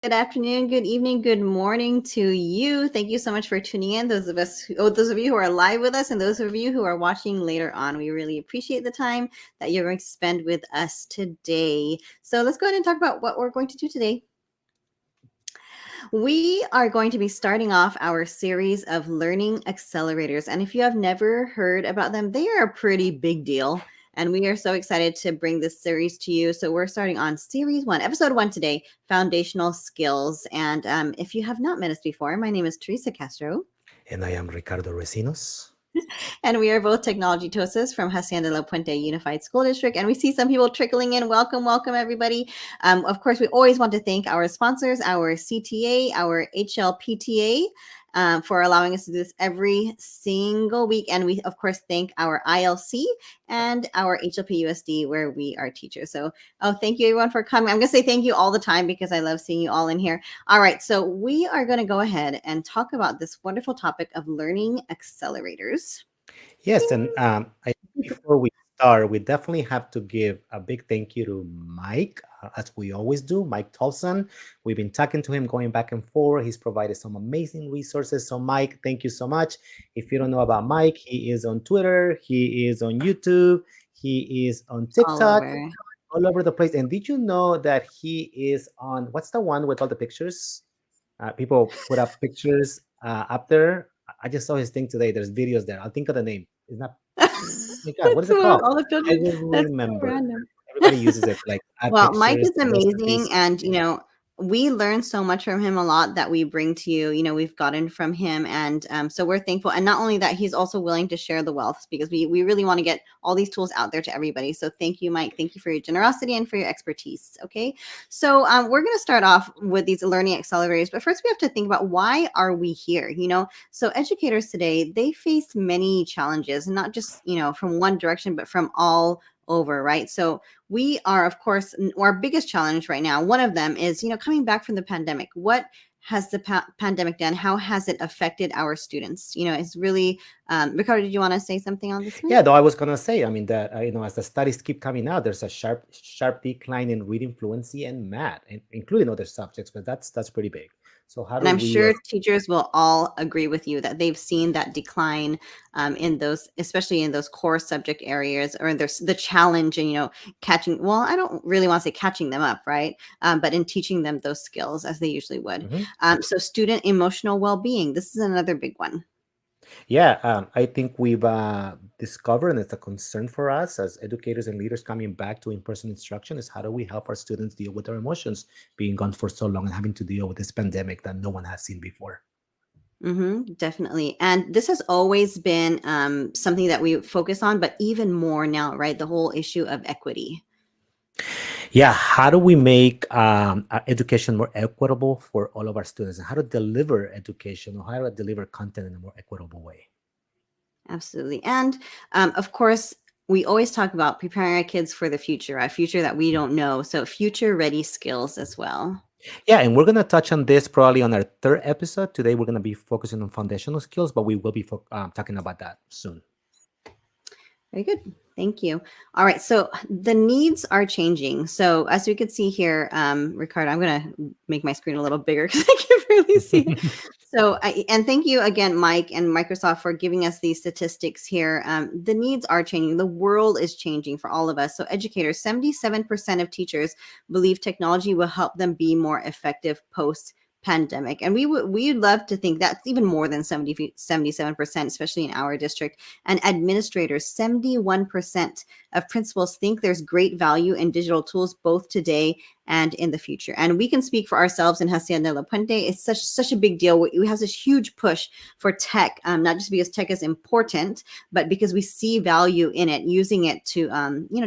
Good afternoon, good evening, good morning to you. Thank you so much for tuning in. Those of you who are live with us, and those of you who are watching later on, we really appreciate the time that you're going to spend with us today. So let's go ahead and talk about what we're going to do today. We are going to be starting off our series of Learning Accelerators. And if you have never heard about them, they are a pretty big deal. And we are so excited to bring this series to you. So we're starting on series 1, episode 1 today, Foundational Skills. And if you have not met us before, my name is Teresa Castro. And I am Ricardo Recinos. And we are both technology toasters from Hacienda La Puente Unified School District. And we see some people trickling in. Welcome, welcome, everybody. Of course, we always want to thank our sponsors, our CTA, our HLPTA, for allowing us to do this every single week. And we, of course, thank our ILC and our HLPUSD, where we are teachers. So, thank you, everyone, for coming. I'm going to say thank you all the time because I love seeing you all in here. All right, so we are going to go ahead and talk about this wonderful topic of learning accelerators. Yes, and before we start, we definitely have to give a big thank you to Mike, as we always do, Mike Tolson. We've been talking to him, going back and forth. He's provided some amazing resources. So, Mike, thank you so much. If you don't know about Mike, he is on Twitter, he is on YouTube, he is on All TikTok, over. all over the place. And did you know that he is on what's the one with all the pictures? People put up pictures up there. I just saw his thing today. There's videos there. I'll think of the name. It's not. Oh my God, what That's is it what called? all the I children. will That's so remember. random. Everybody uses it to like add Well, Mike pictures, is amazing, recipes. and we learn so much from him. A lot that we bring to you, we've gotten from him, and so we're thankful. And not only that, he's also willing to share the wealth because we really want to get all these tools out there to everybody. So thank you, Mike. Thank you for your generosity and for your expertise. Okay, so we're going to start off with these learning accelerators, but first we have to think about why are we here. So educators today, they face many challenges, not just from one direction, but from all over, right? So we are, of course, our biggest challenge right now, one of them is coming back from the pandemic. What has the pandemic done? How has it affected our students? It's really Ricardo, did you want to say something on this one? Yeah, though I was gonna say, I mean that as the studies keep coming out, there's a sharp decline in reading fluency and math, including other subjects, but that's pretty big. So how And do I'm we sure as teachers will all agree with you that they've seen that decline in those, especially in those core subject areas, or there's the challenge and catching. Well, I don't really want to say catching them up, right? But in teaching them those skills as they usually would. Mhm. So student emotional well-being. This is another big one. Yeah, I think we've discovered, and it's a concern for us as educators and leaders coming back to in-person instruction, is how do we help our students deal with their emotions being gone for so long and having to deal with this pandemic that no one has seen before. Definitely. And this has always been something that we focus on, but even more now, right? The whole issue of equity. Yeah, how do we make education more equitable for all of our students, and how to deliver education or how to deliver content in a more equitable way? Absolutely. And of course, we always talk about preparing our kids for the future, a future that we don't know. So, future ready skills as well. Yeah, and we're going to touch on this probably on our third episode. Today, we're going to be focusing on foundational skills, but we will be talking about that soon. Very good. Thank you. All right. So the needs are changing. So as we can see here, Ricardo, I'm going to make my screen a little bigger because I can really see it. So, and thank you again, Mike and Microsoft, for giving us these statistics here. The needs are changing. The world is changing for all of us. So educators, 77% of teachers believe technology will help them be more effective post pandemic. And we'd love to think that's even more than 77%, especially in our district. And administrators, 71% of principals think there's great value in digital tools both today and in the future. And we can speak for ourselves in Hacienda La Puente. It's such a big deal. We have this huge push for tech, not just because tech is important, but because we see value in it, using it to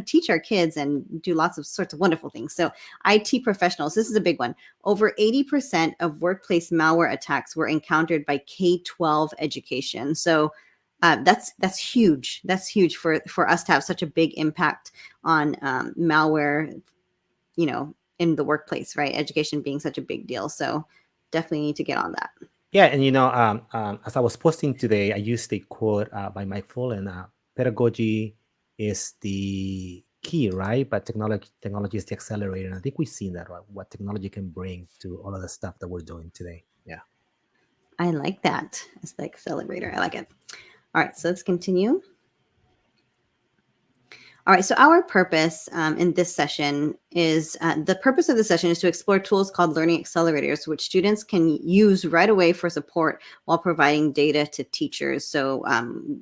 teach our kids and do lots of sorts of wonderful things. So IT professionals, this is a big one. Over 80% of workplace malware attacks were encountered by K-12 education. So that's huge. That's huge for us to have such a big impact on malware, in the workplace, right? Education being such a big deal. So definitely need to get on that. Yeah, and as I was posting today, I used a quote by Mike Fullen. Pedagogy is the key, right? But technology is the accelerator. And I think we've seen that, right? What technology can bring to all of the stuff that we're doing today. Yeah. I like that. It's the accelerator. I like it. All right, so let's continue. All right, so our purpose in this session is the purpose of the session is to explore tools called Learning Accelerators, which students can use right away for support while providing data to teachers. So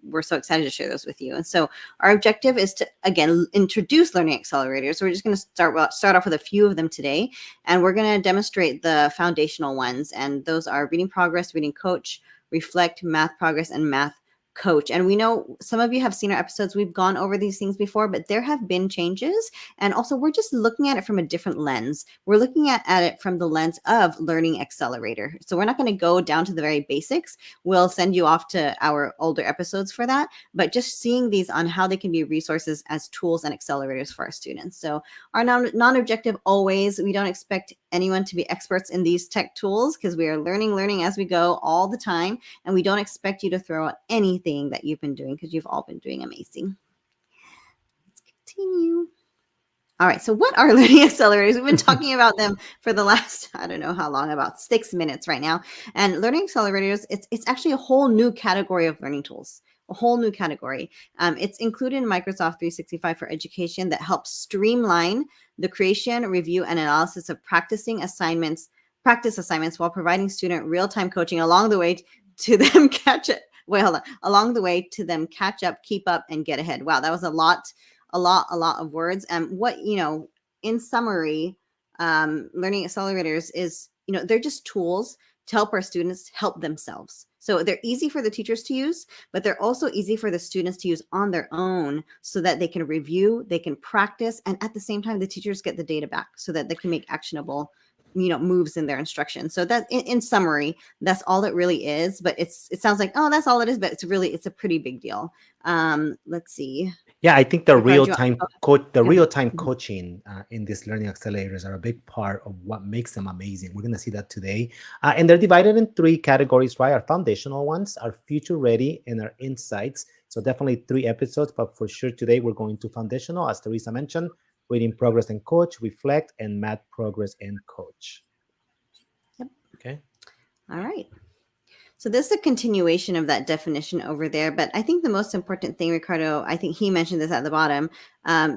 we're so excited to share those with you. And so our objective is to, again, introduce Learning Accelerators. So we're just going to start off with a few of them today, and we're going to demonstrate the foundational ones. And those are Reading Progress, Reading Coach, Reflect, Math Progress, and Math Coach. And we know some of you have seen our episodes. We've gone over these things before, but there have been changes. And also, we're just looking at it from a different lens. We're looking at it from the lens of Learning Accelerator. So we're not going to go down to the very basics. We'll send you off to our older episodes for that. But just seeing these on how they can be resources as tools and accelerators for our students. So our non-objective always, we don't expect anyone to be experts in these tech tools because we are learning as we go all the time. And we don't expect you to throw out anything that you've been doing because you've all been doing amazing. Let's continue. All right, so what are learning accelerators? We've been talking about them for the last, I don't know how long, about 6 minutes right now. And learning accelerators, it's actually a whole new category of learning tools, a whole new category. It's included in Microsoft 365 for Education that helps streamline the creation, review, and analysis of practice assignments while providing student real-time coaching along the way to them catch it. Wait, hold on. Along the way to them catch up, keep up, and get ahead. Wow, that was a lot of words. And in summary, learning accelerators is, they're just tools to help our students help themselves. So they're easy for the teachers to use, but they're also easy for the students to use on their own so that they can review, they can practice, and at the same time, the teachers get the data back so that they can make actionable moves in their instruction. So that in summary, that's all it really is. But it sounds like, oh, that's all it is, but it's a pretty big deal. Let's see. Yeah, I think the Ricardo, real-time coaching in these learning accelerators are a big part of what makes them amazing. We're going to see that today. And they're divided in 3 categories, right? Our foundational ones, our future ready, and our insights. So definitely 3 episodes, but for sure today we're going to foundational, as Teresa mentioned, Reading Progress and Coach, Reflect, and Math Progress and Coach. Yep. Okay. All right. So this is a continuation of that definition over there. But I think the most important thing, Ricardo, I think he mentioned this at the bottom,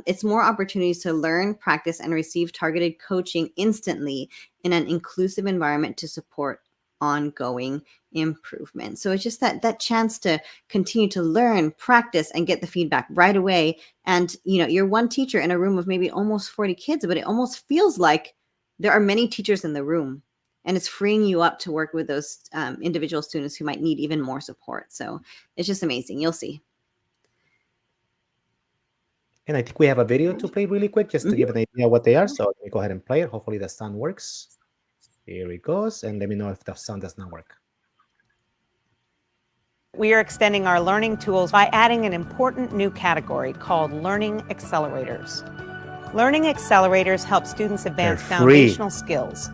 it's more opportunities to learn, practice, and receive targeted coaching instantly in an inclusive environment to support ongoing improvement. So it's just that chance to continue to learn, practice, and get the feedback right away. And, you're one teacher in a room of maybe almost 40 kids, but it almost feels like there are many teachers in the room. And it's freeing you up to work with those individual students who might need even more support. So it's just amazing. You'll see. And I think we have a video to play really quick just to give an idea of what they are. So let me go ahead and play it. Hopefully the sound works. Here it goes. And let me know if the sound does not work. We are extending our learning tools by adding an important new category called Learning Accelerators. Learning Accelerators help students advance foundational skills,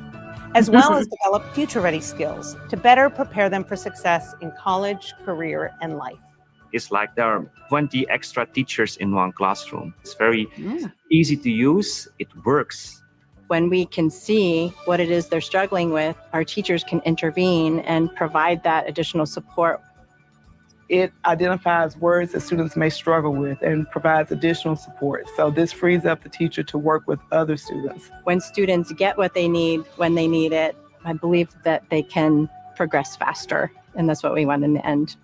as well as develop future-ready skills to better prepare them for success in college, career, and life. It's like there are 20 extra teachers in one classroom. It's very easy to use. It works. When we can see what it is they're struggling with, our teachers can intervene and provide that additional support. It identifies words that students may struggle with and provides additional support. So this frees up the teacher to work with other students. When students get what they need when they need it, I believe that they can progress faster. And that's what we want in the end.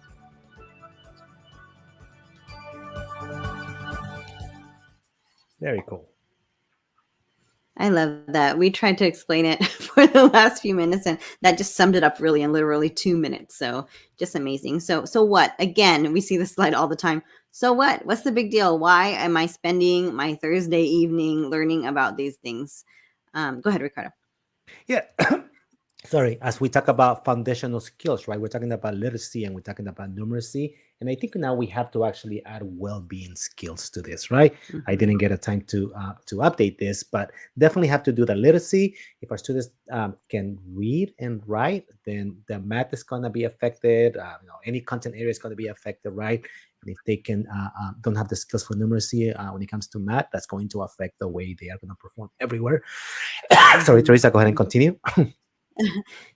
Very cool. I love that. We tried to explain it for the last few minutes, and that just summed it up really in literally 2 minutes. So just amazing. So what? Again, we see this slide all the time. So what? What's the big deal? Why am I spending my Thursday evening learning about these things? Go ahead, Ricardo. Yeah. Sorry, as we talk about foundational skills, right? We're talking about literacy and we're talking about numeracy. And I think now we have to actually add well-being skills to this, right? I didn't get a time to update this, but definitely have to do the literacy. If our students can read and write, then the math is going to be affected. Any content area is going to be affected, right? And if they can don't have the skills for numeracy when it comes to math, that's going to affect the way they are going to perform everywhere. Sorry, Teresa, go ahead and continue.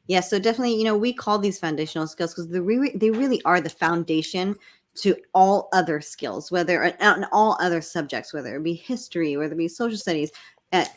Yeah, so definitely, we call these foundational skills because they really are the foundation to all other skills, whether and all other subjects, whether it be history, whether it be social studies,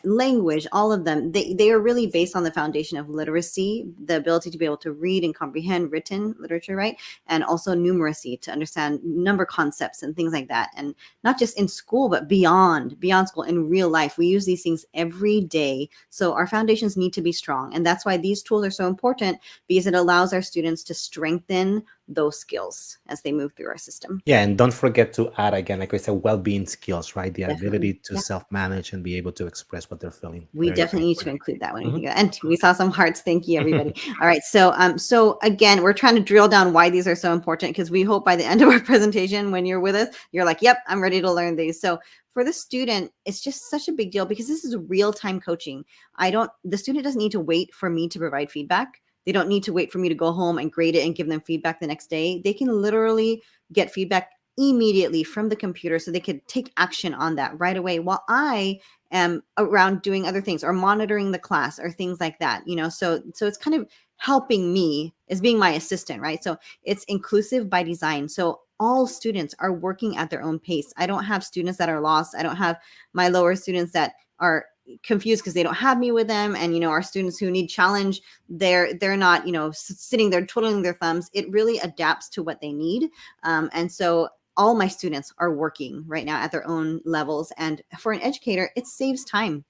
language, all of them. They are really based on the foundation of literacy, the ability to be able to read and comprehend written literature, right? And also numeracy, to understand number concepts and things like that. And not just in school, but beyond school, in real life. We use these things every day. So our foundations need to be strong. And that's why these tools are so important, because it allows our students to strengthen those skills as they move through our system. Yeah, and don't forget to add, again, like I said, well-being skills, right? The Definitely. ability to Yeah. self-manage and be able to express what they're feeling. We Very, definitely very need to important. include that when we think of that. And we saw some hearts. Thank you, everybody. All right. So again, we're trying to drill down why these are so important, because we hope by the end of our presentation, when you're with us, you're like, yep, I'm ready to learn these. So for the student, it's just such a big deal, because this is real-time coaching. The student doesn't need to wait for me to provide feedback. They don't need to wait for me to go home and grade it and give them feedback the next day. They can literally get feedback immediately from the computer, so they could take action on that right away, while I am around doing other things or monitoring the class or things like that. So it's kind of helping me as being my assistant, right? So it's inclusive by design. So all students are working at their own pace. I don't have students that are lost. I don't have my lower students that are confused because they don't have me with them. And our students who need challenge, they're not sitting there twiddling their thumbs. It really adapts to what they need. And so all my students are working right now at their own levels. And for an educator, it saves time.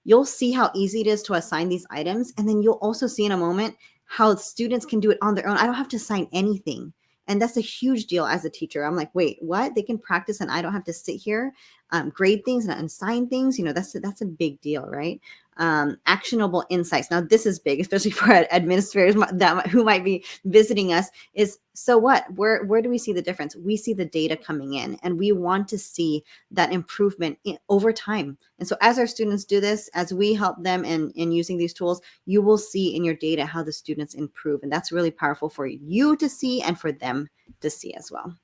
You'll see how easy it is to assign these items. And then you'll also see in a moment how students can do it on their own. I don't have to assign anything. And that's a huge deal as a teacher. I'm like, wait, what? They can practice and I don't have to sit here, grade things and assign things. That's a big deal, right? Actionable insights. Now, this is big, especially for administrators who might be visiting us. Is so what? Where do we see the difference? We see the data coming in, and we want to see that improvement over time. And so, as our students do this, as we help them in using these tools, you will see in your data how the students improve, and that's really powerful for you to see and for them to see as well.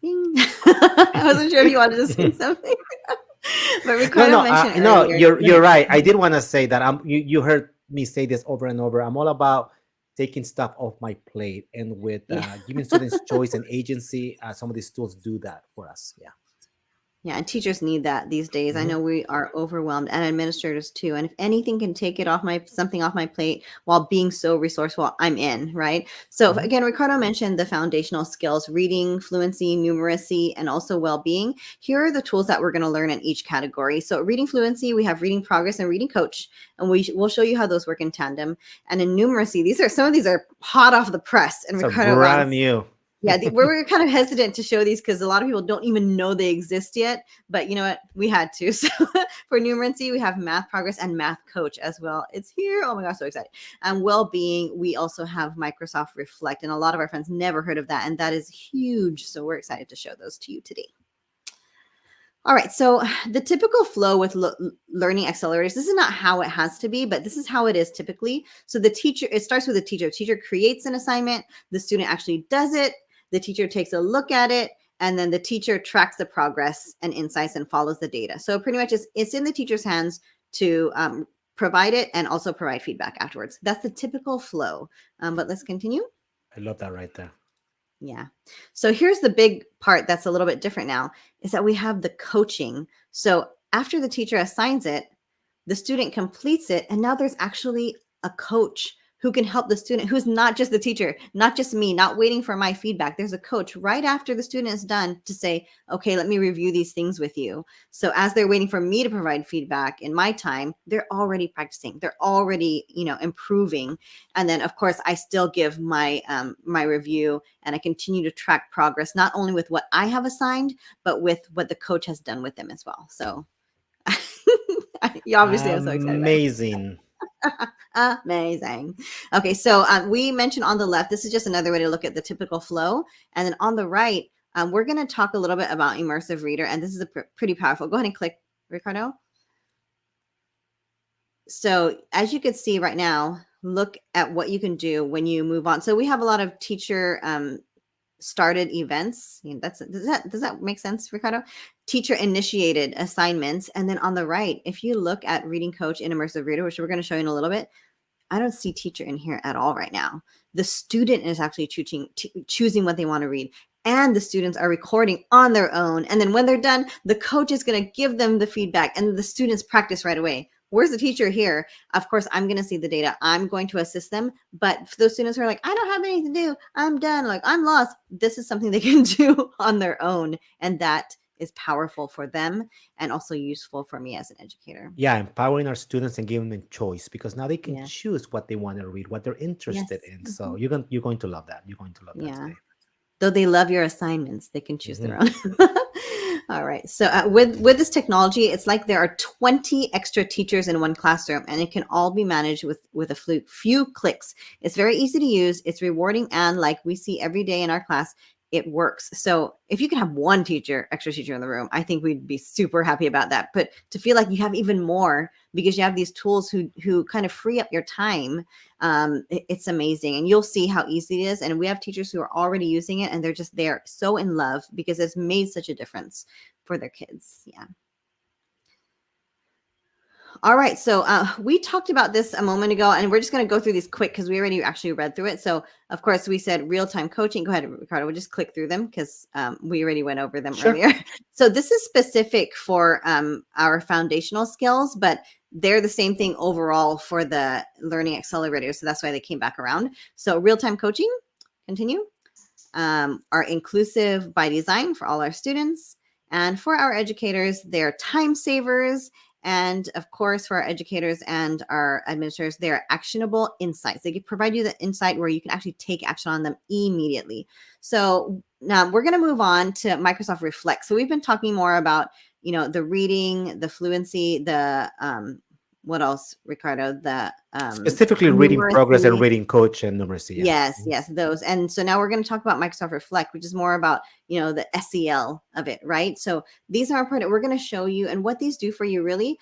I wasn't sure if you wanted to say something. But Ricardo mentioned earlier. You're right. I did want to say that you heard me say this over and over. I'm all about taking stuff off my plate, and with giving students choice and agency. Some of these tools do that for us. Yeah, and teachers need that these days. I know we are overwhelmed, and administrators too. And if anything can take something off my plate while being so resourceful, I'm in, right? So again, Ricardo mentioned the foundational skills: reading, fluency, numeracy, and also well-being. Here are the tools that we're going to learn in each category. So reading fluency, we have reading progress and reading coach, and we'll show you how those work in tandem. And in numeracy, some of these are hot off the press, and Ricardo brand new. Yeah, we're kind of hesitant to show these because a lot of people don't even know they exist yet. But you know what? We had to. So for numeracy, we have math progress and math coach as well. It's here. Oh my gosh, so excited. And well-being, we also have Microsoft Reflect. And a lot of our friends never heard of that. And that is huge. So we're excited to show those to you today. All right, so the typical flow with learning accelerators, this is not how it has to be, but this is how it is typically. So it starts with the teacher. The teacher creates an assignment. The student actually does it. The teacher takes a look at it, and then the teacher tracks the progress and insights and follows the data. So pretty much it's in the teacher's hands to provide it and also provide feedback afterwards. That's the typical flow. But let's continue. I love that right there. Yeah. So here's the big part that's a little bit different now, is that we have the coaching. So after the teacher assigns it, the student completes it, and now there's actually a coach who can help the student, who's not just the teacher, not just me, not waiting for my feedback. There's a coach right after the student is done to say, okay, let me review these things with you. So as they're waiting for me to provide feedback in my time, they're already practicing. They're already, improving. And then of course I still give my my review, and I continue to track progress, not only with what I have assigned, but with what the coach has done with them as well. So obviously I'm so excited. Amazing. Amazing. Okay, so we mentioned on the left, this is just another way to look at the typical flow. And then on the right, we're going to talk a little bit about immersive reader. And this is pretty powerful. Go ahead and click, Ricardo. So as you can see right now, look at what you can do when you move on. So we have a lot of teacher started events. Does that make sense, Ricardo? Teacher initiated assignments. And then on the right, if you look at Reading Coach and Immersive Reader, which we're going to show you in a little bit, I don't see teacher in here at all right now. The student is actually choosing what they want to read. And the students are recording on their own. And then when they're done, the coach is going to give them the feedback and the students practice right away. Where's the teacher here? Of course, I'm going to see the data. I'm going to assist them. But for those students who are like, I don't have anything to do, I'm done, like I'm lost, this is something they can do on their own. And that is powerful for them and also useful for me as an educator. Yeah, empowering our students and giving them choice, because now they can Yeah. choose what they want to read, what they're interested in. So you're going to love that. You're going to love that today. Though they love your assignments, they can choose their own. All right. So with this technology, it's like there are 20 extra teachers in one classroom, and it can all be managed with a few clicks. It's very easy to use. It's rewarding, and like we see every day in our class, it works. So if you can have one extra teacher in the room, I think we'd be super happy about that. But to feel like you have even more because you have these tools who kind of free up your time, it's amazing. And you'll see how easy it is. And we have teachers who are already using it, and they're so in love because it's made such a difference for their kids. Yeah. All right. So we talked about this a moment ago, and we're just going to go through these quick because we already actually read through it. So, of course, we said real-time coaching. Go ahead, Ricardo. We'll just click through them because we already went over them earlier. So this is specific for our foundational skills, but they're the same thing overall for the Learning Accelerators. So that's why they came back around. So real-time coaching, continue, are inclusive by design for all our students. And for our educators, they're time savers. And of course, for our educators and our administrators, they're actionable insights. They can provide you the insight where you can actually take action on them immediately. So now we're going to move on to Microsoft Reflect. So we've been talking more about, the reading, the fluency, the what else, Ricardo? The specifically reading progress and reading coach and numeracy. Yeah. Yes, those. And so now we're going to talk about Microsoft Reflect, which is more about, the SEL of it, right? So these are important. We're going to show you, and what these do for you really,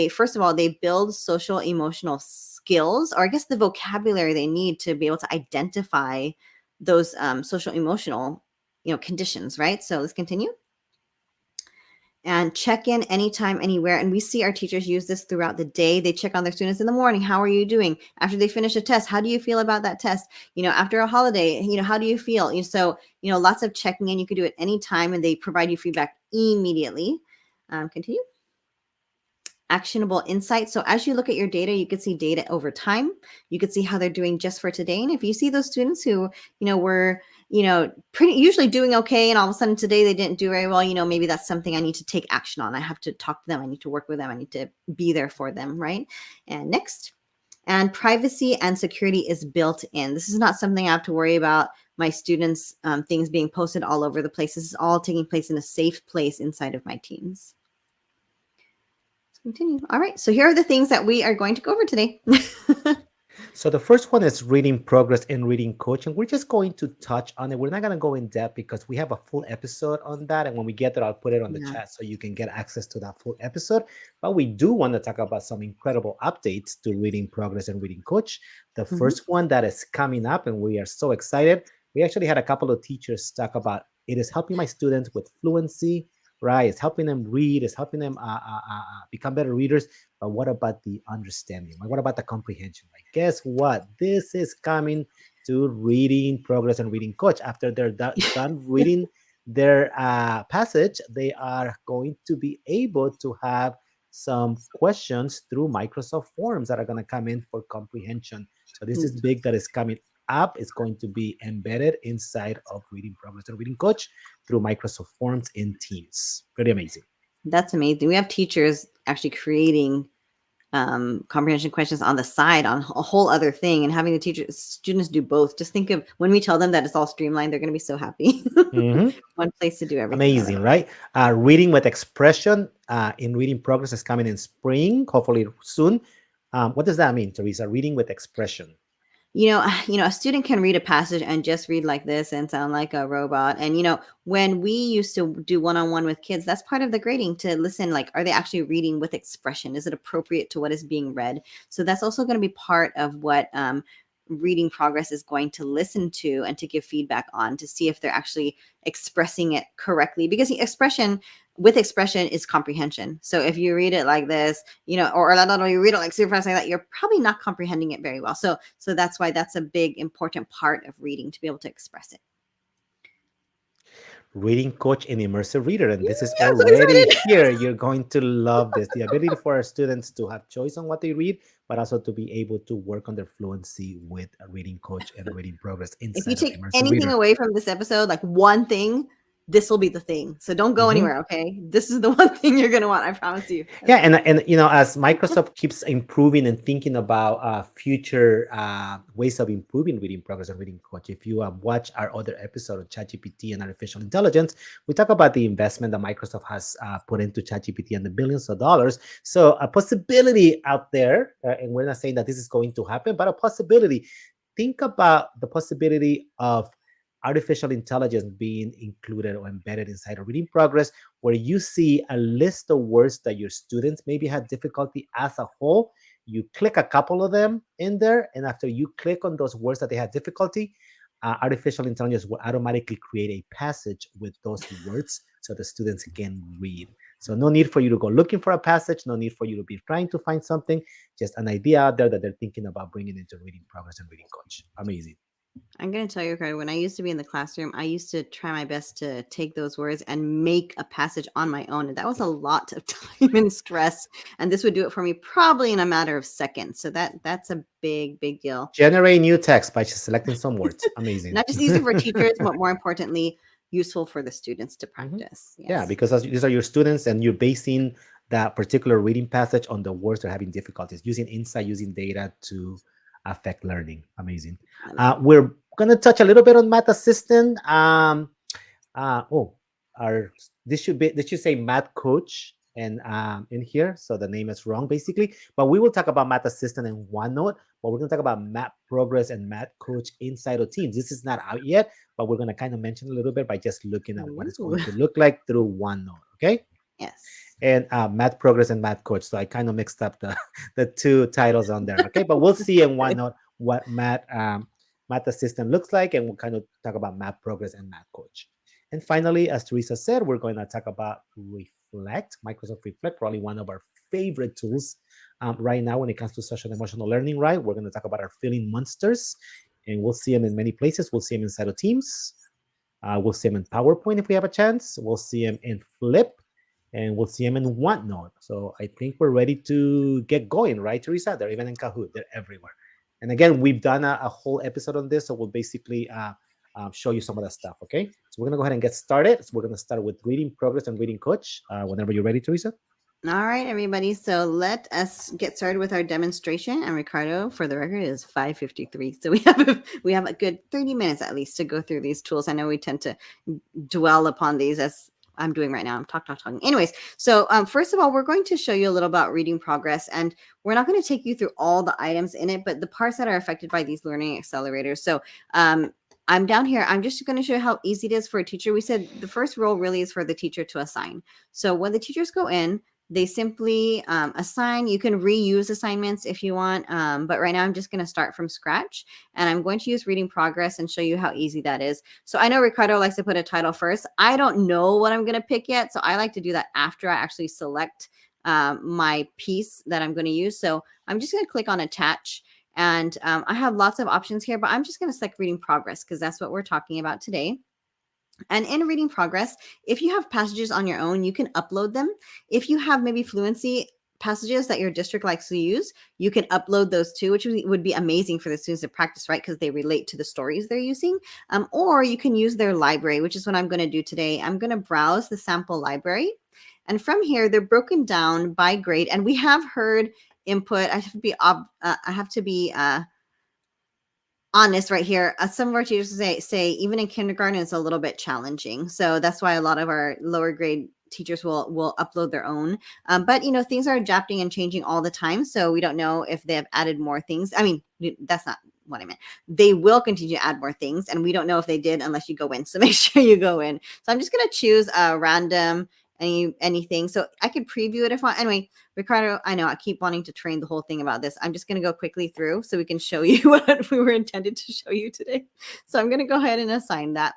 first of all, they build social emotional skills, or I guess the vocabulary they need to be able to identify those social emotional, conditions, right? So let's continue. And check in anytime, anywhere. And we see our teachers use this throughout the day. They check on their students in the morning. How are you doing? After they finish a test, how do you feel about that test? After a holiday, how do you feel? So, lots of checking in. You could do it anytime, and they provide you feedback immediately. Continue. Actionable insights. So as you look at your data, you can see data over time. You can see how they're doing just for today. And if you see those students who, were, pretty usually doing okay, and all of a sudden today they didn't do very well, maybe that's something I need to take action on. I have to talk to them. I need to work with them. I need to be there for them, right? And next. And privacy and security is built in. This is not something I have to worry about my students, things being posted all over the place. This is all taking place in a safe place inside of my teams. Continue. All right. So here are the things that we are going to go over today. So the first one is reading progress and reading coaching. We're just going to touch on it. We're not going to go in depth because we have a full episode on that. And when we get there, I'll put it on the chat so you can get access to that full episode. But we do want to talk about some incredible updates to reading progress and reading coach. The first one that is coming up, and we are so excited. We actually had a couple of teachers talk about it is helping my students with fluency, right? It's helping them read. It's helping them become better readers. But what about the understanding? What about the comprehension? Like, guess what? This is coming to reading progress and reading coach. After they're done reading their passage, they are going to be able to have some questions through Microsoft Forms that are going to come in for comprehension. So this is big that is coming up. It's going to be embedded inside of Reading Progress and Reading Coach through Microsoft Forms in Teams. Pretty amazing. That's amazing. We have teachers actually creating comprehension questions on the side on a whole other thing, and having the students do both. Just think of when we tell them that it's all streamlined, they're going to be so happy. One place to do everything. Amazing, right? Reading with expression in Reading Progress is coming in spring, hopefully soon. What does that mean, Teresa? Reading with expression. A student can read a passage and just read like this and sound like a robot. And, when we used to do one-on-one with kids, that's part of the grading, to listen, like, are they actually reading with expression? Is it appropriate to what is being read? So that's also going to be part of what reading progress is going to listen to and to give feedback on, to see if they're actually expressing it correctly, because the expression is comprehension. So if you read it like this, or you read it like super fast like that, you're probably not comprehending it very well. So that's why that's a big important part of reading, to be able to express it. Reading coach and immersive reader, and this is I'm so already excited. here. You're going to love this. The ability for our students to have choice on what they read, but also to be able to work on their fluency with a reading coach and reading progress If inside you of the take immersive anything reader. away from this episode, like one thing, this will be the thing. So don't go anywhere, okay? This is the one thing you're going to want, I promise you. Yeah, and as Microsoft keeps improving and thinking about future ways of improving reading progress and reading coach, if you watch our other episode of ChatGPT and artificial intelligence, we talk about the investment that Microsoft has put into ChatGPT and the billions of dollars. So a possibility out there, and we're not saying that this is going to happen, but a possibility. Think about the possibility of artificial intelligence being included or embedded inside of reading progress, where you see a list of words that your students maybe had difficulty as a whole. You click a couple of them in there, and after you click on those words that they had difficulty, artificial intelligence will automatically create a passage with those words so the students can read. So no need for you to go looking for a passage, no need for you to be trying to find something, just an idea out there that they're thinking about bringing into reading progress and reading coach. Amazing. I'm going to tell you, Ricardo, when I used to be in the classroom, I used to try my best to take those words and make a passage on my own. And that was a lot of time and stress. And this would do it for me probably in a matter of seconds. So that's a big, big deal. Generate new text by just selecting some words. Amazing. Not just easy for teachers, but more importantly, useful for the students to practice. Yes. Yeah, because these are your students and you're basing that particular reading passage on the words they're having difficulties, using insight, using data to affect learning. Amazing. We're going to touch a little bit on Math Assistant. This should say Math Coach and in here, so the name is wrong basically, but we will talk about Math Assistant in OneNote, but we're going to talk about Math Progress and Math Coach inside of Teams. This is not out yet, but we're going to kind of mention a little bit by just looking at what it's going to look like through OneNote. Okay. Yes. And Math Progress and Math Coach. So I kind of mixed up the two titles on there. Okay, but we'll see in OneNote what Math Assistant looks like, and we'll kind of talk about Math Progress and Math Coach. And finally, as Teresa said, we're going to talk about Reflect, Microsoft Reflect, probably one of our favorite tools right now when it comes to social and emotional learning, right? We're going to talk about our feeling monsters, and we'll see them in many places. We'll see them inside of Teams. We'll see them in PowerPoint if we have a chance. We'll see them in Flip, and we'll see them in OneNote. So I think we're ready to get going, right, Teresa? They're even in Kahoot. They're everywhere. And again, we've done a whole episode on this, so we'll basically show you some of that stuff, okay? So we're going to go ahead and get started. So we're going to start with Reading Progress and Reading Coach. Whenever you're ready, Teresa. All right, everybody. So let us get started with our demonstration. And Ricardo, for the record, is 5:53. So we have a good 30 minutes at least to go through these tools. I know we tend to dwell upon these as I'm doing right now. I'm talking. Anyways, so first of all, we're going to show you a little about reading progress, and we're not going to take you through all the items in it, but the parts that are affected by these learning accelerators. So I'm down here. I'm just going to show you how easy it is for a teacher. We said the first role really is for the teacher to assign. So when the teachers go in, they simply assign. You can reuse assignments if you want, but right now I'm just going to start from scratch, and I'm going to use reading progress and show you how easy that is. So I know Ricardo likes to put a title first. I don't know what I'm going to pick yet, so I like to do that after I actually select my piece that I'm going to use. So I'm just going to click on attach, and I have lots of options here, but I'm just going to select reading progress because that's what we're talking about today. And in reading progress, if you have passages on your own, you can upload them. If you have maybe fluency passages that your district likes to use, you can upload those too, which would be amazing for the students to practice, right? Because they relate to the stories they're using. Or you can use their library, which is what I'm going to do today. I'm going to browse the sample library. And from here, they're broken down by grade. And we have heard input. I have to be honest right here. Some of our teachers say even in kindergarten it's a little bit challenging, so that's why a lot of our lower grade teachers will upload their own, but things are adapting and changing all the time, so we don't know if they have added more things. I mean, that's not what I meant. They will continue to add more things, and we don't know if they did unless you go in, so make sure you go in. So I'm just going to choose a random anything. So I could preview it if I, anyway, Ricardo, I know I keep wanting to train the whole thing about this. I'm just going to go quickly through so we can show you what we were intended to show you today. So I'm going to go ahead and assign that.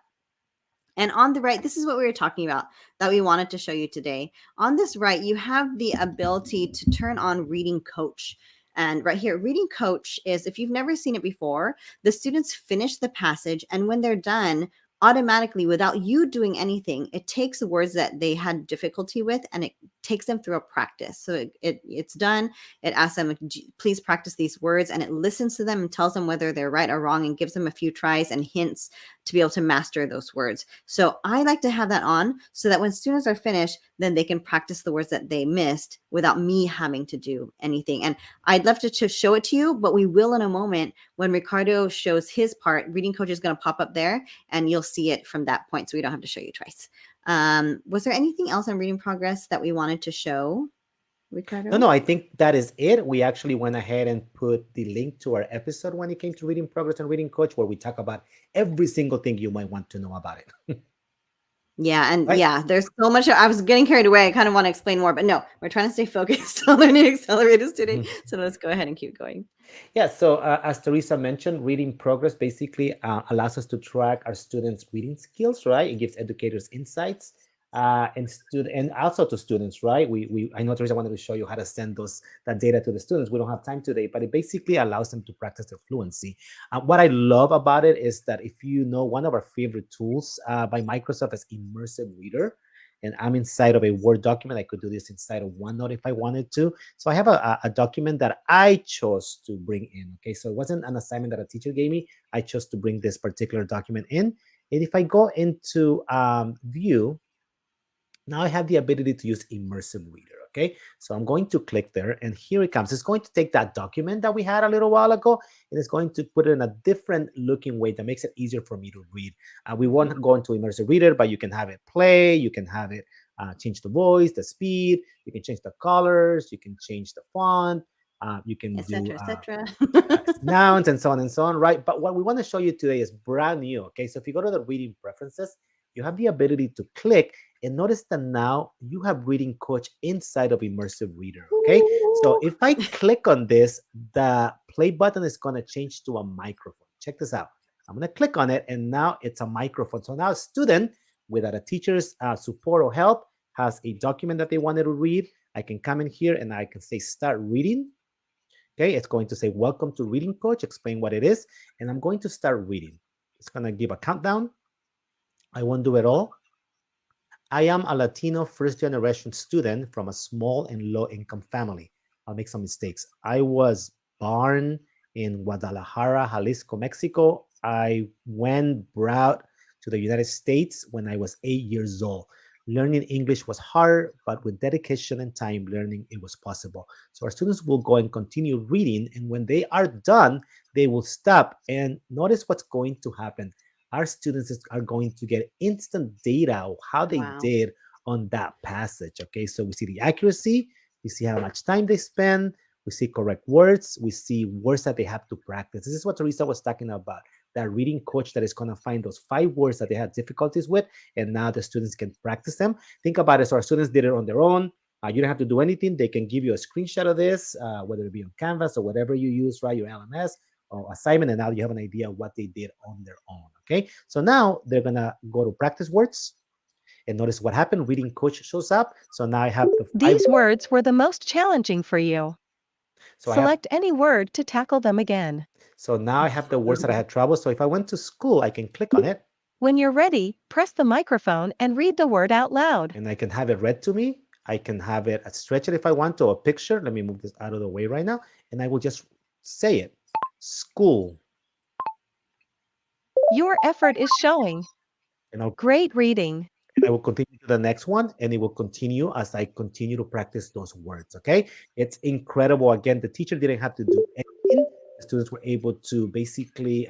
And on the right, this is what we were talking about that we wanted to show you today. On this right, you have the ability to turn on Reading Coach. And right here, Reading Coach is, if you've never seen it before, the students finish the passage, and when they're done, automatically, without you doing anything, it takes the words that they had difficulty with and it takes them through a practice. So it's done. It asks them, please practice these words, and it listens to them and tells them whether they're right or wrong and gives them a few tries and hints to be able to master those words. So I like to have that on so that when students are finished, then they can practice the words that they missed without me having to do anything. And I'd love to show it to you, but we will in a moment. When Ricardo shows his part, Reading Coach is going to pop up there and you'll see it from that point. So we don't have to show you twice. Was there anything else on reading progress that we wanted to show, Ricardo? No, I think that is it. We actually went ahead and put the link to our episode when it came to reading progress and reading coach, where we talk about every single thing you might want to know about it. Yeah. And right. Yeah, there's so much. I was getting carried away. I kind of want to explain more, but no, we're trying to stay focused on learning accelerators today. So let's go ahead and keep going. Yeah, so as Teresa mentioned, reading progress basically allows us to track our students' reading skills, right? It gives educators insights and also to students, right? I know Teresa wanted to show you how to send that data to the students. We don't have time today, but it basically allows them to practice their fluency. What I love about it is that if you know, one of our favorite tools by Microsoft is Immersive Reader. And I'm inside of a Word document. I could do this inside of OneNote if I wanted to. So I have a document that I chose to bring in. Okay, so it wasn't an assignment that a teacher gave me. I chose to bring this particular document in. And if I go into View, now I have the ability to use Immersive Reader. Okay, so I'm going to click there, and here it comes. It's going to take that document that we had a little while ago, and it's going to put it in a different looking way that makes it easier for me to read. We won't go into Immersive Reader, but you can have it play, you can have it change the voice, the speed, you can change the colors, you can change the font, you can do nouns and so on, right? But what we want to show you today is brand new. Okay, so if you go to the reading preferences, you have the ability to click and notice that now you have Reading Coach inside of Immersive Reader. Okay, so if I click on this, the play button is going to change to a microphone. Check this out. I'm going to click on it, and now it's a microphone. So now a student without a teacher's support or help has a document that they wanted to read. I can come in here and I can say start reading. Okay, it's going to say welcome to Reading Coach, explain what it is, and I'm going to start reading. It's going to give a countdown. I won't do it all. I am a Latino first-generation student from a small and low-income family. I'll make some mistakes. I was born in Guadalajara, Jalisco, Mexico. I went abroad to the United States when I was 8 years old. Learning English was hard, but with dedication and time learning, it was possible. So our students will go and continue reading, and when they are done, they will stop and notice what's going to happen. Our students are going to get instant data of how they did on that passage. Okay, so we see the accuracy, we see how much time they spend, we see correct words, we see words that they have to practice. This is what Teresa was talking about, that reading coach that is going to find those 5 words that they had difficulties with, and now the students can practice them. Think about it. So our students did it on their own. You don't have to do anything. They can give you a screenshot of this, whether it be on Canvas or whatever you use, right? Your LMS or assignment, and now you have an idea of what they did on their own. Okay, so now they're gonna go to practice words, and notice what happened. Reading coach shows up. So now I have the 5 These words were the most challenging for you. So select any word to tackle them again. So now I have the words that I had trouble. So if I went to school, I can click on it. When you're ready, press the microphone and read the word out loud. And I can have it read to me. I can have it stretch it if I want to, a picture. Let me move this out of the way right now. And I will just say it. School. Your effort is showing. Great reading. I will continue to the next one, and it will continue as I continue to practice those words, okay? It's incredible. Again, the teacher didn't have to do anything. The students were able to basically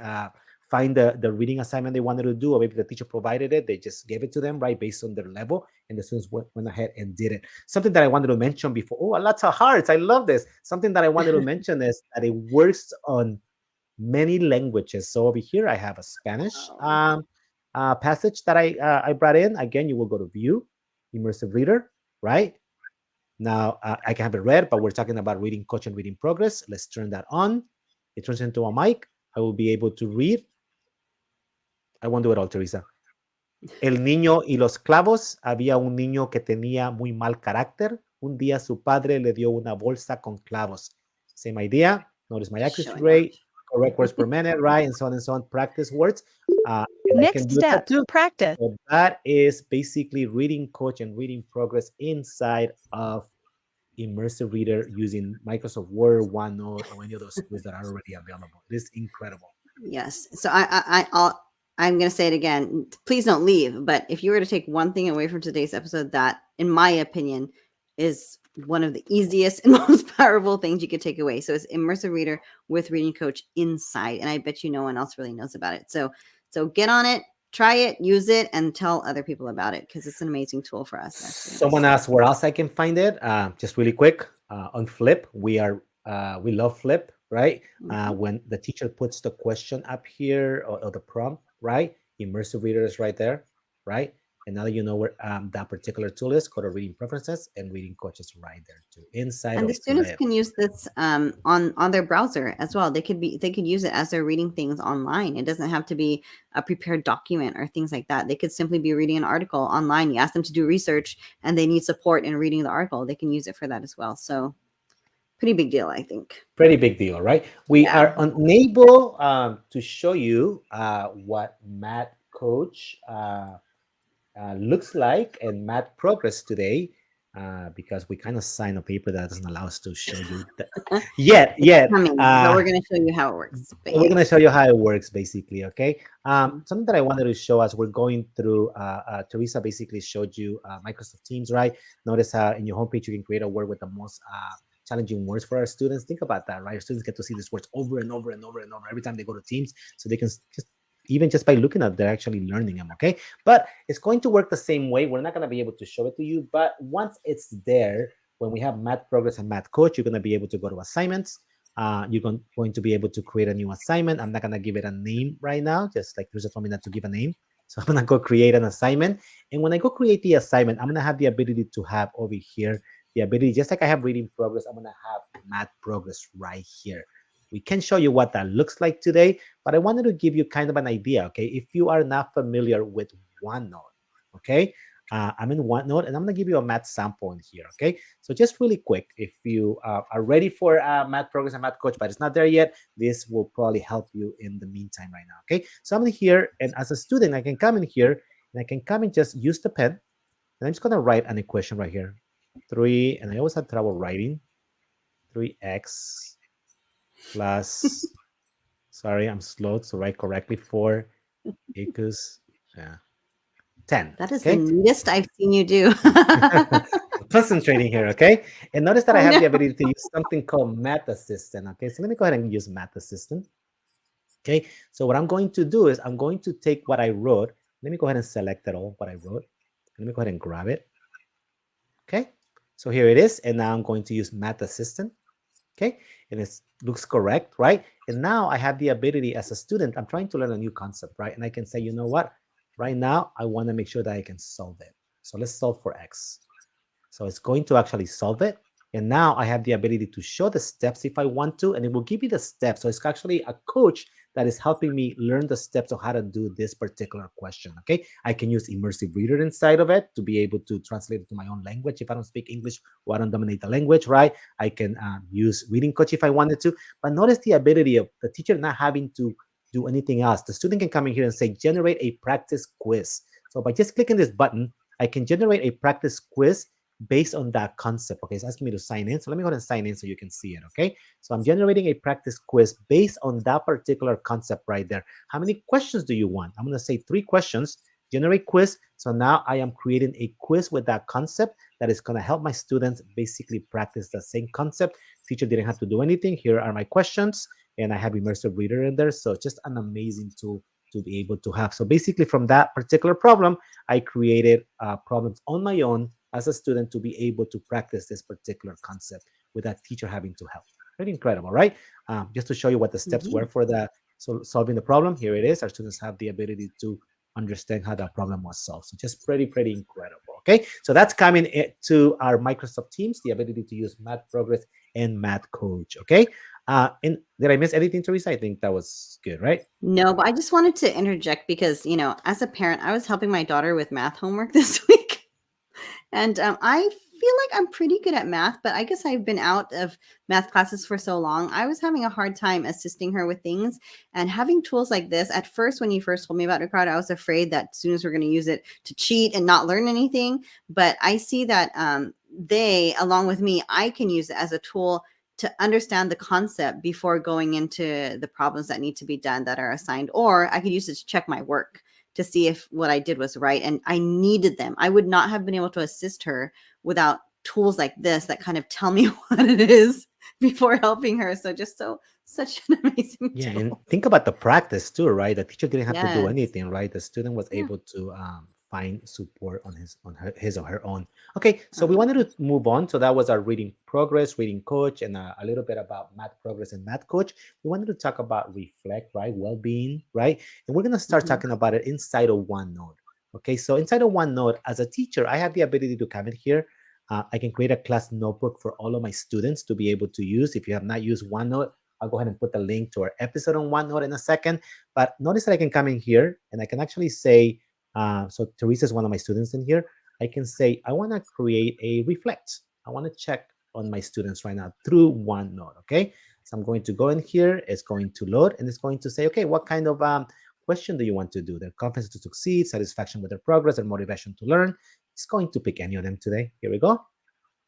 find the reading assignment they wanted to do, or maybe the teacher provided it. They just gave it to them, right, based on their level, and the students went ahead and did it. Something that I wanted to mention before. Oh, lots of hearts. I love this. Something that I wanted to mention is that it works on many languages. So over here, I have a Spanish passage that I brought in. Again, you will go to view. immersive reader, right? Now I can have it read, but we're talking about reading coach and reading progress. Let's turn that on. It turns into a mic. I will be able to read. I won't do it all, Teresa. El niño y los clavos. Había un niño que tenía muy mal carácter. Un día su padre le dio una bolsa con clavos. Same idea. Notice my accuracy Showing rate, correct words per minute, right? And so on and so on. Practice words. And I can Next do that step, too. practice. So that is basically reading coach and reading progress inside of immersive reader using Microsoft Word, OneNote, or any of those tools that are already available. It is incredible. Yes. So I'm going to say it again. Please don't leave. But if you were to take one thing away from today's episode, that, in my opinion, is one of the easiest and most powerful things you could take away. So it's immersive reader with reading coach inside, and I bet you no one else really knows about it. So get on it, try it, use it, and tell other people about it, because it's an amazing tool for us. Someone asked where else I can find it. Just really quick, on Flip, we love Flip, right? When the teacher puts the question up here, or the prompt, right? Immersive reader is right there, right? And now that you know where that particular tool is, go to reading preferences, and reading coach is right there too, inside. And the students Flip. can use this on their browser as well. They could use it as they're reading things online. It doesn't have to be a prepared document or things like that. They could simply be reading an article online. You ask them to do research and they need support in reading the article. They can use it for that as well. So pretty big deal, I think. Pretty big deal, right? We are unable to show you what Math Coach looks like and Math Progress today, because we kind of signed a paper that doesn't allow us to show you that yet. But we're going to show you how it works. We're going to show you how it works, basically. Okay. Something that I wanted to show as we're going through, Teresa basically showed you Microsoft Teams, right? Notice how in your homepage you can create a word with the most challenging words for our students. Think about that, right? Our students get to see these words over and over and over and over every time they go to Teams, so they can just by looking at, they're actually learning them. Okay, but it's going to work the same way. We're not going to be able to show it to you, but once it's there, when we have Math Progress and Math Coach, you're going to be able to go to assignments. You're going to be able to create a new assignment. I'm not going to give it a name right now, just like Teresa told me not to give a name. So I'm going to go create an assignment. And when I go create the assignment, I'm going to have the ability to have over here the ability, just like I have reading progress, I'm going to have Math Progress right here. We can show you what that looks like today, but I wanted to give you kind of an idea, okay? If you are not familiar with OneNote, okay? I'm in OneNote, and I'm going to give you a math sample in here, okay? So just really quick, if you are ready for Math Progress and Math Coach, but it's not there yet, this will probably help you in the meantime right now, okay? So I'm in here, and as a student, I can come in here, and I can come and just use the pen, and I'm just going to write an equation right here. 3, and I always have trouble writing, 3x plus, sorry, I'm slow to write correctly, 4 equals 10. That is the neatest I've seen you do. Concentrating here, okay? And notice that I have the ability to use something called Math Assistant, okay? So let me go ahead and use Math Assistant, okay? So what I'm going to do is I'm going to take what I wrote. Let me go ahead and select it all, what I wrote. Let me go ahead and grab it, okay? So here it is, and now I'm going to use Math Assistant, okay? And it looks correct, right? And now I have the ability as a student, I'm trying to learn a new concept, right? And I can say, you know what? Right now, I want to make sure that I can solve it. So let's solve for x. So it's going to actually solve it. And now I have the ability to show the steps if I want to, and it will give you the steps. So it's actually a coach that is helping me learn the steps of how to do this particular question, okay? I can use immersive reader inside of it to be able to translate it to my own language if I don't speak English or I don't dominate the language, right? I can use reading coach if I wanted to. But notice the ability of the teacher not having to do anything else. The student can come in here and say, generate a practice quiz. So by just clicking this button, I can generate a practice quiz based on that concept. Okay, it's asking me to sign in. So let me go ahead and sign in so you can see it, okay? So I'm generating a practice quiz based on that particular concept right there. How many questions do you want? I'm going to say 3 questions, generate quiz. So now I am creating a quiz with that concept that is going to help my students basically practice the same concept. Teacher didn't have to do anything. Here are my questions, and I have immersive reader in there. So just an amazing tool to be able to have. So basically from that particular problem, I created problems on my own as a student to be able to practice this particular concept without teacher having to help. Pretty incredible, right? Just to show you what the steps were for the solving the problem. Here it is. Our students have the ability to understand how that problem was solved. So just pretty incredible. Okay, so that's coming to our Microsoft Teams, the ability to use Math Progress and Math Coach. Okay, and did I miss anything, Teresa? I think that was good, right? No, but I just wanted to interject because, as a parent, I was helping my daughter with math homework this week. And I feel like I'm pretty good at math, but I guess I've been out of math classes for so long. I was having a hard time assisting her with things, and having tools like this. At first, when you first told me about Ricardo, I was afraid that students were going to use it to cheat and not learn anything. But I see that they, along with me, I can use it as a tool to understand the concept before going into the problems that need to be done that are assigned, or I could use it to check my work to see if what I did was right. And I needed them. I would not have been able to assist her without tools like this that kind of tell me what it is before helping her. So such an amazing Yeah, tool. and think about the practice too, right? The teacher didn't have to do Yes. anything, right? The student was Yeah. able to find support on his or her own. Okay, so we wanted to move on. So that was our reading progress, reading coach, and a little bit about math progress and math coach. We wanted to talk about reflect, right? Well-being, right? And we're gonna start talking about it inside of OneNote. Okay, so inside of OneNote, as a teacher, I have the ability to come in here. I can create a class notebook for all of my students to be able to use. If you have not used OneNote, I'll go ahead and put the link to our episode on OneNote in a second. But notice that I can come in here and I can actually say, so Teresa is one of my students in here. I can say, I want to create a reflect. I want to check on my students right now through OneNote, okay? So I'm going to go in here, it's going to load, and it's going to say, okay, what kind of question do you want to do? Their confidence to succeed, satisfaction with their progress, and motivation to learn. It's going to pick any of them today. Here we go,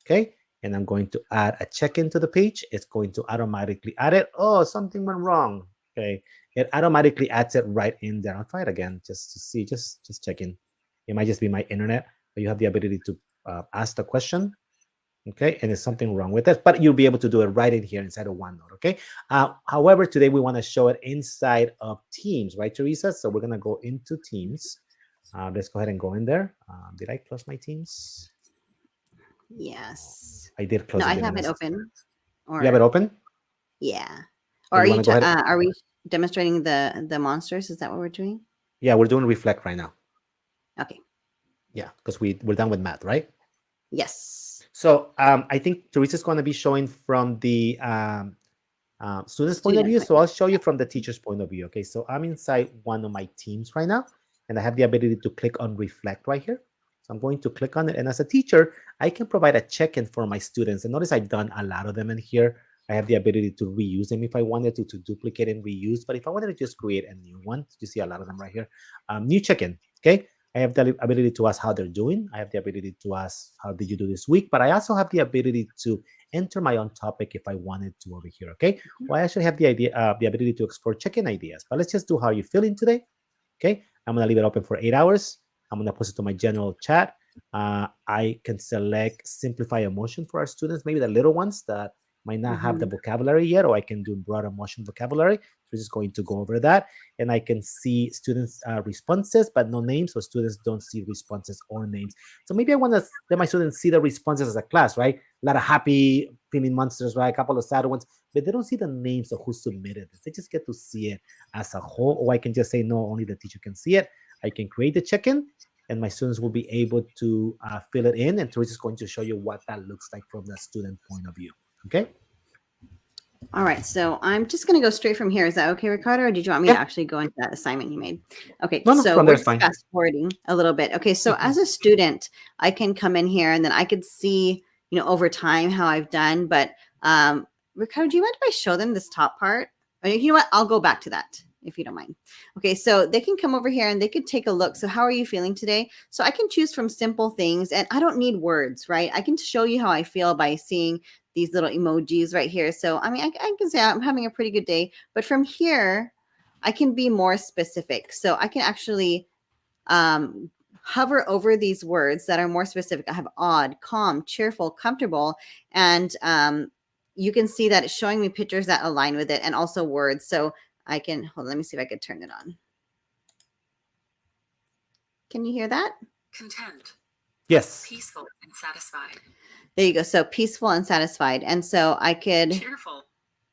okay? And I'm going to add a check-in to the page. It's going to automatically add it. Oh, something went wrong. Okay, it automatically adds it right in there. I'll try it again just to see, just check in. It might just be my internet, but you have the ability to ask the question. Okay, and there's something wrong with it, but you'll be able to do it right in here inside of OneNote. Okay, however, today we want to show it inside of Teams, right, Teresa? So we're gonna go into Teams. Let's go ahead and go in there. Did I close my Teams? Yes. I did close No, it. I have it open. You have it open? Yeah. Or you wanna go ahead? are we demonstrating the monsters? Is that what we're doing? Yeah, we're doing reflect right now. Okay. Yeah, because we're done with math, right? Yes. So I think Teresa's going to be showing from the student's point of view. So I'll show you from the teacher's point of view. Okay, so I'm inside one of my teams right now, and I have the ability to click on reflect right here. So I'm going to click on it. And as a teacher, I can provide a check-in for my students. And notice I've done a lot of them in here. I have the ability to reuse them if I wanted to duplicate and reuse. But if I wanted to just create a new one, you see a lot of them right here. New check-in, okay? I have the ability to ask how they're doing. I have the ability to ask, how did you do this week? But I also have the ability to enter my own topic if I wanted to over here, okay? Well, I actually have the ability to explore check-in ideas. But let's just do how you're feeling today, okay? I'm gonna leave it open for 8 hours. I'm gonna post it to my general chat. I can select simplify emotion for our students, maybe the little ones that might not have the vocabulary yet, or I can do broad emotion vocabulary. So just going to go over that. And I can see students' responses, but no names, so students don't see responses or names. So maybe I want to let my students see the responses as a class, right? A lot of happy feeling monsters, right? A couple of sad ones, but they don't see the names of who submitted this. They just get to see it as a whole, or I can just say, no, only the teacher can see it. I can create the check-in, and my students will be able to fill it in, and Teresa is going to show you what that looks like from the student point of view. Okay. All right. So I'm just going to go straight from here. Is that okay, Ricardo? Or did you want me to actually go into that assignment you made? Okay. No, so from we're there's fine. fast forwarding a little bit. Okay. So as a student, I can come in here and then I could see, over time how I've done. But Ricardo, do you mind if I show them this top part? Or, you know what? I'll go back to that if you don't mind. Okay. So they can come over here and they could take a look. So how are you feeling today? So I can choose from simple things, and I don't need words, right? I can show you how I feel by seeing these little emojis right here. So, I mean, I can say I'm having a pretty good day, but from here, I can be more specific. So I can actually hover over these words that are more specific. I have odd, calm, cheerful, comfortable, and you can see that it's showing me pictures that align with it and also words. So I can, hold on, let me see if I could turn it on. Can you hear that? Content. Yes. Peaceful and satisfied. There you go. So peaceful and satisfied. And so I could. Cheerful,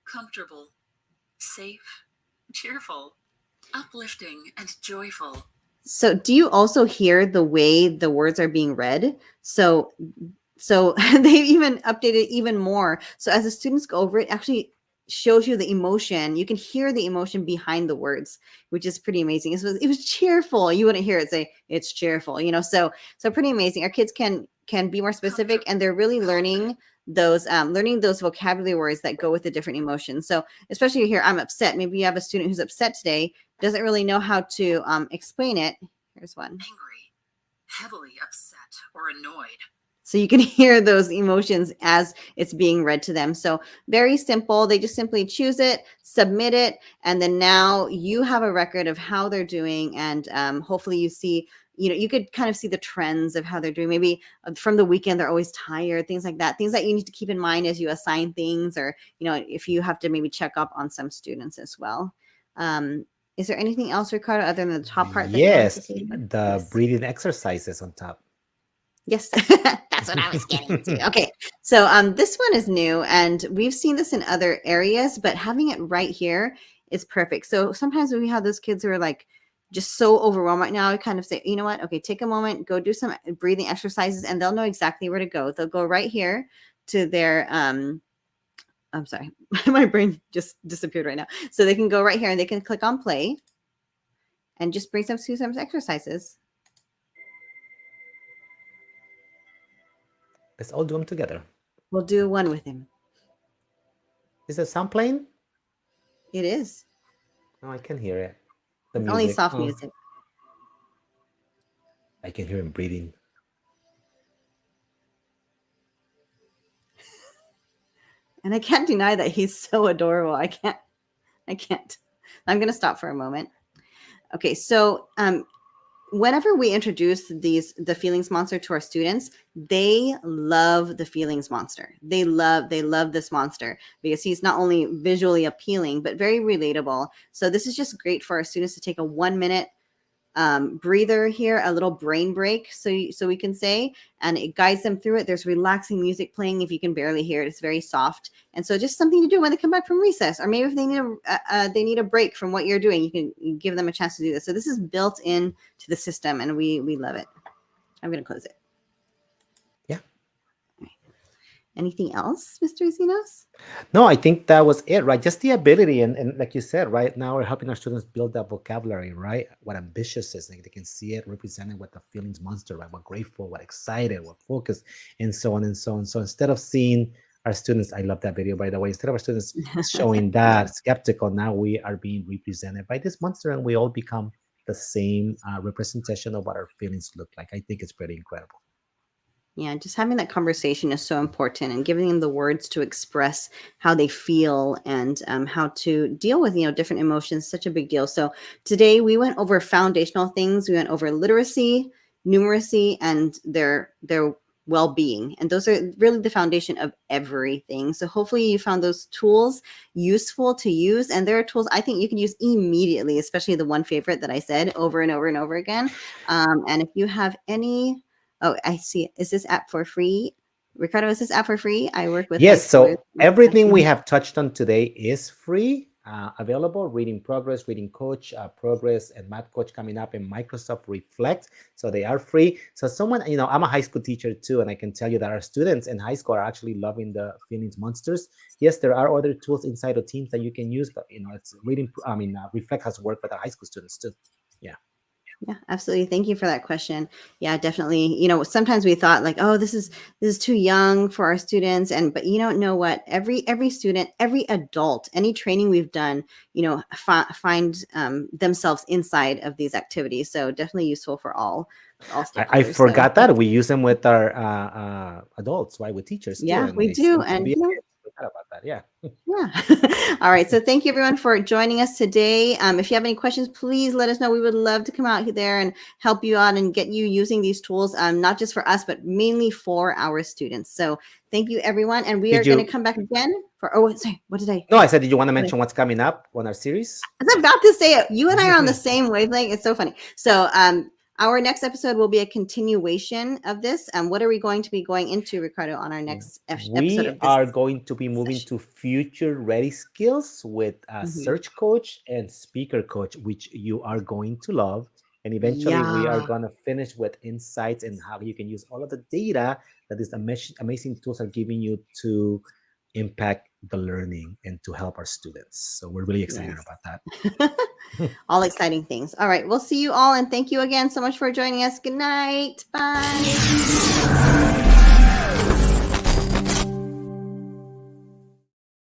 comfortable, safe, cheerful, uplifting and joyful, So do you also hear the way the words are being read? So they've even updated even more. So as the students go over it, actually shows you the emotion. You can hear the emotion behind the words, which is pretty amazing. It was cheerful. You wouldn't hear it say it's cheerful, so pretty amazing. Our kids can be more specific, and they're really learning those vocabulary words that go with the different emotions. So especially here, I'm upset. Maybe you have a student who's upset today, doesn't really know how to explain it. Here's one. Angry, heavily upset, or annoyed. So you can hear those emotions as it's being read to them. So very simple. They just simply choose it, submit it, and then now you have a record of how they're doing. And hopefully you see, you could kind of see the trends of how they're doing. Maybe from the weekend, they're always tired, things like that. Things that you need to keep in mind as you assign things, or, if you have to maybe check up on some students as well. Is there anything else, Ricardo, other than the top part that you wanted to Yes, see? the Yes. breathing exercises on top. Yes, that's what I was getting to. Okay, so this one is new, and we've seen this in other areas, but having it right here is perfect. So sometimes when we have those kids who are like just so overwhelmed right now, we kind of say, you know what? Okay, take a moment, go do some breathing exercises, and they'll know exactly where to go. They'll go right here to their I'm sorry, my brain just disappeared right now. So they can go right here and they can click on play, and just bring some exercises. Let's all do them together. We'll do one with him. Is the sound playing? It is. No, I can hear it. The It's music. only soft music. I can hear him breathing. And I can't deny that he's so adorable. I can't. I'm going to stop for a moment. Okay, so whenever we introduce the feelings monster to our students, they love the feelings monster. They love this monster because he's not only visually appealing, but very relatable. So this is just great for our students to take a 1-minute breather here, a little brain break, so we can say, and it guides them through it. There's relaxing music playing. If you can barely hear it, it's very soft, and so just something to do when they come back from recess, or maybe if they need a break from what you're doing, you give them a chance to do this. So this is built in to the system, and we love it. I'm going to close it. Yeah. Anything else, Mr. Zinos? No, I think that was it, right? Just the ability, and like you said, right now we're helping our students build that vocabulary, right? What ambitious is, like they can see it represented with the feelings monster, right? What grateful, what excited, what focused, and so on and so on. So instead of seeing our students, I love that video, by the way, instead of our students showing that skeptical, now we are being represented by this monster, and we all become the same representation of what our feelings look like. I think it's pretty incredible. Yeah, just having that conversation is so important, and giving them the words to express how they feel and how to deal with, different emotions, such a big deal. So today we went over foundational things. We went over literacy, numeracy, and their well-being. And those are really the foundation of everything. So hopefully you found those tools useful to use. And there are tools I think you can use immediately, especially the one favorite that I said over and over and over again. And if you have any... Oh, I see. Is this app for free? Ricardo, is this app for free? I work with... Yes, so everything we have touched on today is free, available. Reading Progress, Reading Coach, Progress, and Math Coach coming up in Microsoft Reflect. So they are free. So someone, I'm a high school teacher too, and I can tell you that our students in high school are actually loving the feelings monsters. Yes, there are other tools inside of Teams that you can use, but it's Reflect has worked with our high school students too. Yeah. Yeah, absolutely. Thank you for that question. Yeah, definitely. Sometimes we thought like, oh, this is too young for our students. But you don't know what, every student, every adult, any training we've done, find themselves inside of these activities. So definitely useful for all stakeholders. I forgot that we use them with our adults, right? With teachers too. Yeah, we do. And about that. Yeah. Yeah. All right. So thank you everyone for joining us today. If you have any questions, please let us know. We would love to come out there and help you out and get you using these tools, not just for us, but mainly for our students. So thank you everyone. And we are going to come back again for, sorry, what did I? No, I said, did you want to mention what's coming up on our series? I was about to say it. You and I are on the same wavelength. It's so funny. So, our next episode will be a continuation of this. What are we going to be going into, Ricardo, on our next episode? We are going to be moving to future ready skills with a search coach and speaker coach, which you are going to love. And eventually we are Yeah. going to finish with insights and how you can use all of the data that these amazing tools are giving you to impact the learning and to help our students. So we're really excited Yes. about that. All exciting things. All right. We'll see you all. And thank you again so much for joining us. Good night. Bye.